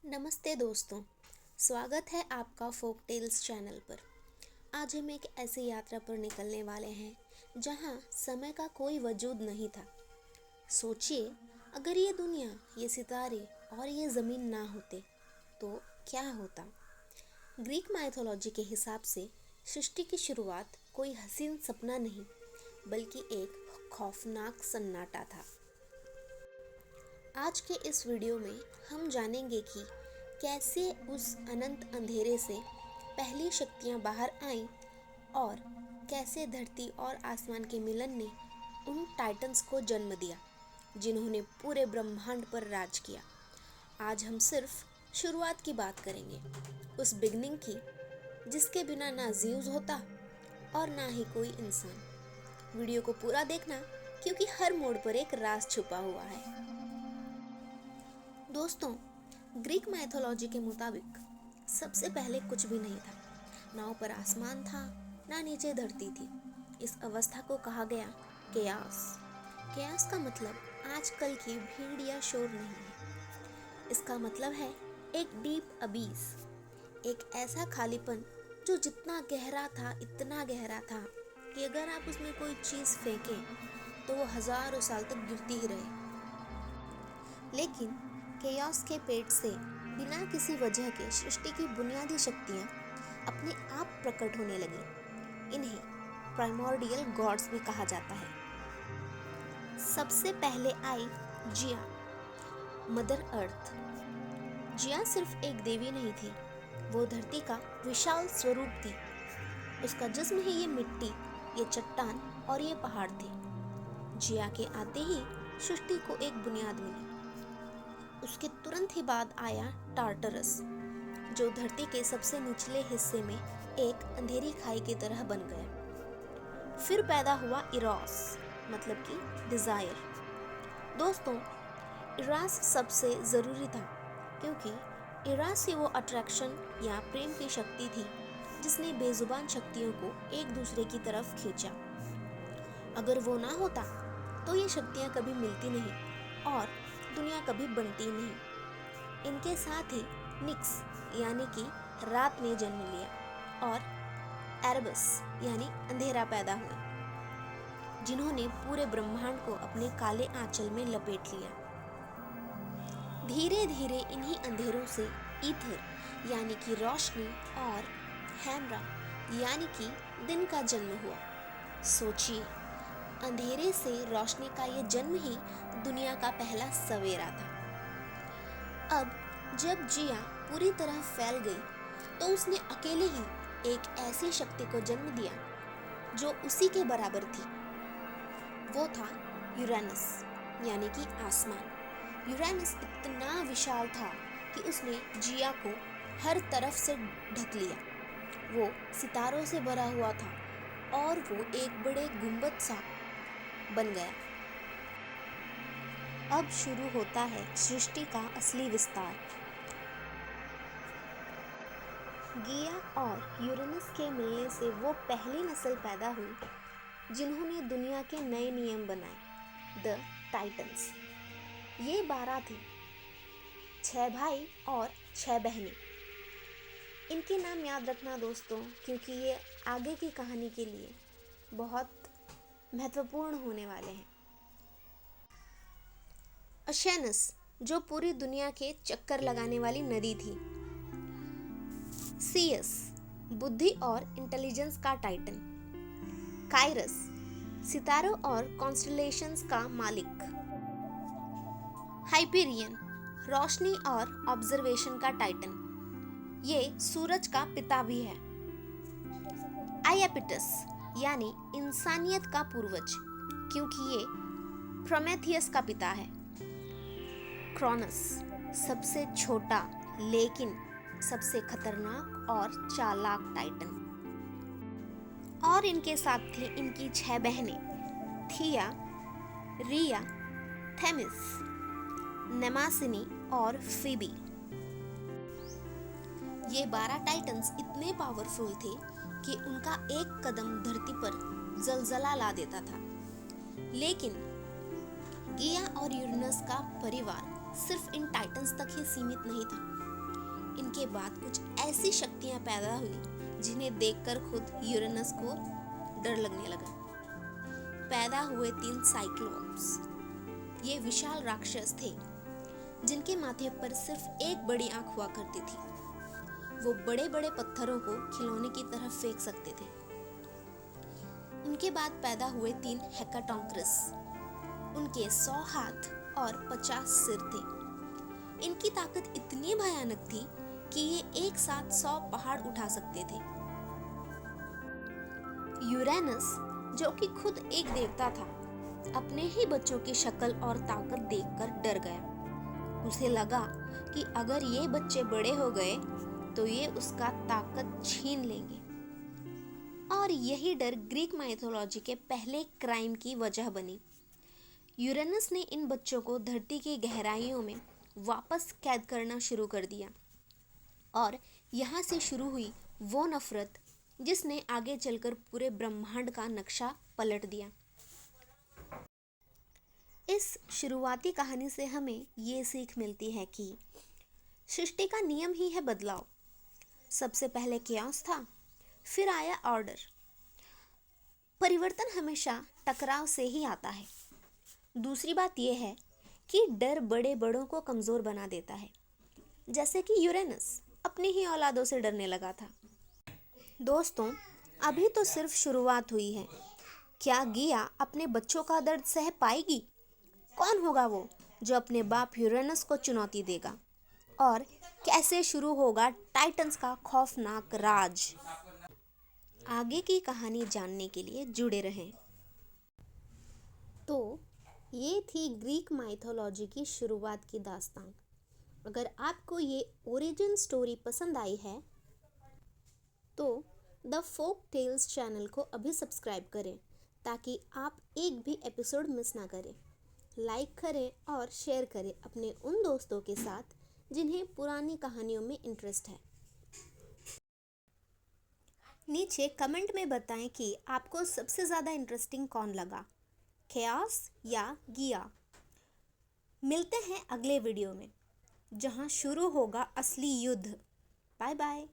नमस्ते दोस्तों, स्वागत है आपका फोक टेल्स चैनल पर। आज हम एक ऐसी यात्रा पर निकलने वाले हैं जहां समय का कोई वजूद नहीं था। सोचिए, अगर ये दुनिया, ये सितारे और ये ज़मीन ना होते तो क्या होता। ग्रीक माइथोलॉजी के हिसाब से सृष्टि की शुरुआत कोई हसीन सपना नहीं बल्कि एक खौफनाक सन्नाटा था। आज के इस वीडियो में हम जानेंगे कि कैसे उस अनंत अंधेरे से पहली शक्तियां बाहर आईं और कैसे धरती और आसमान के मिलन ने उन टाइटन्स को जन्म दिया जिन्होंने पूरे ब्रह्मांड पर राज किया। आज हम सिर्फ शुरुआत की बात करेंगे, उस बिगनिंग की जिसके बिना ना ज़्यूस होता और ना ही कोई इंसान। वीडियो को पूरा देखना क्योंकि हर मोड़ पर एक राज छुपा हुआ है। दोस्तों, ग्रीक माइथोलॉजी के मुताबिक सबसे पहले कुछ भी नहीं था। ना ऊपर आसमान था, ना नीचे धरती थी। इस अवस्था को कहा गया केयास। केयास का मतलब आजकल की भीड़ या शोर नहीं है। इसका मतलब है एक डीप अबीस, एक ऐसा खालीपन जो जितना गहरा था इतना गहरा था कि अगर आप उसमें कोई चीज़ फेंकें तो वो हजारों साल तक गिरती ही रहे। लेकिन केयास के पेट से बिना किसी वजह के सृष्टि की बुनियादी शक्तियाँ अपने आप प्रकट होने लगी। इन्हें प्राइमोर्डियल गॉड्स भी कहा जाता है। सबसे पहले आई जिया, मदर अर्थ। जिया सिर्फ एक देवी नहीं थी, वो धरती का विशाल स्वरूप थी। उसका जिस्म ही ये मिट्टी, ये चट्टान और ये पहाड़ थे। जिया के आते ही सृष्टि को एक बुनियाद मिली। उसके तुरंत ही बाद आया टार्टरस, जो धरती के सबसे निचले हिस्से में एक अंधेरी खाई की तरह बन गया। फिर पैदा हुआ इरोस, मतलब कि डिजायर। दोस्तों, इरास सबसे ज़रूरी था क्योंकि इरास ही वो अट्रैक्शन या प्रेम की शक्ति थी जिसने बेजुबान शक्तियों को एक दूसरे की तरफ खींचा। अगर वो ना होता तो ये शक्तियाँ कभी मिलती नहीं और दुनिया कभी बनती नहीं। इनके साथ ही निक्स यानी कि रात ने जन्म लिया और एरबस यानी अंधेरा पैदा हुआ, जिन्होंने पूरे ब्रह्मांड को अपने काले आंचल में लपेट लिया। धीरे धीरे इन्हीं अंधेरों से ईथर यानी कि रोशनी और हैमरा यानी कि दिन का जन्म हुआ। सोचिए, अंधेरे से रोशनी का ये जन्म ही दुनिया का पहला सवेरा था। अब जब जिया पूरी तरह फैल गई तो उसने अकेले ही एक ऐसी शक्ति को जन्म दिया जो उसी के बराबर थी। वो था यूरेनस यानी कि आसमान। यूरेनस इतना विशाल था कि उसने जिया को हर तरफ से ढक लिया। वो सितारों से भरा हुआ था और वो एक बड़े गुंबद सा बन गया। अब शुरू होता है सृष्टि का असली विस्तार। गिया और यूरेनस के मिलने से वो पहली नस्ल पैदा हुई जिन्होंने दुनिया के नए नियम बनाए, द टाइटन्स। ये 12 थे, 6 भाई और 6 बहनें। इनके नाम याद रखना दोस्तों, क्योंकि ये आगे की कहानी के लिए बहुत महत्वपूर्ण होने वाले हैं। ओशेनस, जो पूरी दुनिया के चक्कर लगाने वाली नदी थी। सीयस, बुद्धि और इंटेलिजेंस का टाइटन। काइरस, सितारों और कॉन्स्टेलेशंस का मालिक। हाइपेरियन, रोशनी और ऑब्जर्वेशन का टाइटन, ये सूरज का पिता भी है। आयापिटस, यानी इंसानियत का पूर्वज, क्योंकि ये प्रोमेथियस का पिता है। क्रोनस, सबसे छोटा लेकिन सबसे खतरनाक और चालाक टाइटन। और इनके साथ थी इनकी 6 बहनें, थिया, रिया, थेमिस, नेमासिनी और फीबी। ये 12 टाइटन्स इतने पावरफुल थे कि उनका एक कदम धरती पर जलजला ला देता था। लेकिन गिया और यूरेनस का परिवार सिर्फ इन टाइटन्स तक ही सीमित नहीं था। इनके बाद कुछ ऐसी शक्तियां पैदा हुई जिन्हें देखकर खुद यूरेनस को डर लगने लगा। पैदा हुए 3 साइक्लोप्स। ये विशाल राक्षस थे जिनके माथे पर सिर्फ एक बड़ी आंख हुआ करती थी। वो बड़े बड़े पत्थरों को खिलौने की तरह फेंक सकते थे। उनके बाद पैदा हुए 3 हेकाटोंक्रस। उनके 100 हाथ और 50 सिर थे। इनकी ताकत इतनी भयानक थी कि ये एक साथ 100 पहाड़ उठा सकते थे। यूरेनस, जो कि खुद एक देवता था, अपने ही बच्चों की शक्ल और ताकत देखकर डर गया। उसे लगा कि अगर ये बच्चे बड़े हो गए तो ये उसका ताकत छीन लेंगे। और यही डर ग्रीक माइथोलॉजी के पहले क्राइम की वजह बनी। यूरेनस ने इन बच्चों को धरती की गहराइयों में वापस कैद करना शुरू कर दिया और यहाँ से शुरू हुई वो नफरत जिसने आगे चलकर पूरे ब्रह्मांड का नक्शा पलट दिया। इस शुरुआती कहानी से हमें ये सीख मिलती है कि सृष्टि का नियम ही है बदलाव। सबसे पहले कियास था, फिर आया ऑर्डर। परिवर्तन हमेशा टकराव से ही आता है। दूसरी बात यह है कि डर बड़े बड़ों को कमज़ोर बना देता है, जैसे कि यूरेनस अपनी ही औलादों से डरने लगा था। दोस्तों, अभी तो सिर्फ शुरुआत हुई है। क्या गिया अपने बच्चों का दर्द सह पाएगी? कौन होगा वो जो अपने बाप यूरेनस को चुनौती देगा? और कैसे शुरू होगा टाइटंस का खौफनाक राज? आगे की कहानी जानने के लिए जुड़े रहें। तो ये थी ग्रीक माइथोलॉजी की शुरुआत की दास्तान। अगर आपको ये ओरिजिन स्टोरी पसंद आई है तो द फोक टेल्स चैनल को अभी सब्सक्राइब करें ताकि आप एक भी एपिसोड मिस ना करें। लाइक करें और शेयर करें अपने उन दोस्तों के साथ जिन्हें पुरानी कहानियों में इंटरेस्ट है। नीचे कमेंट में बताएं कि आपको सबसे ज़्यादा इंटरेस्टिंग कौन लगा, केओस या गिया। मिलते हैं अगले वीडियो में जहां शुरू होगा असली युद्ध। Bye bye.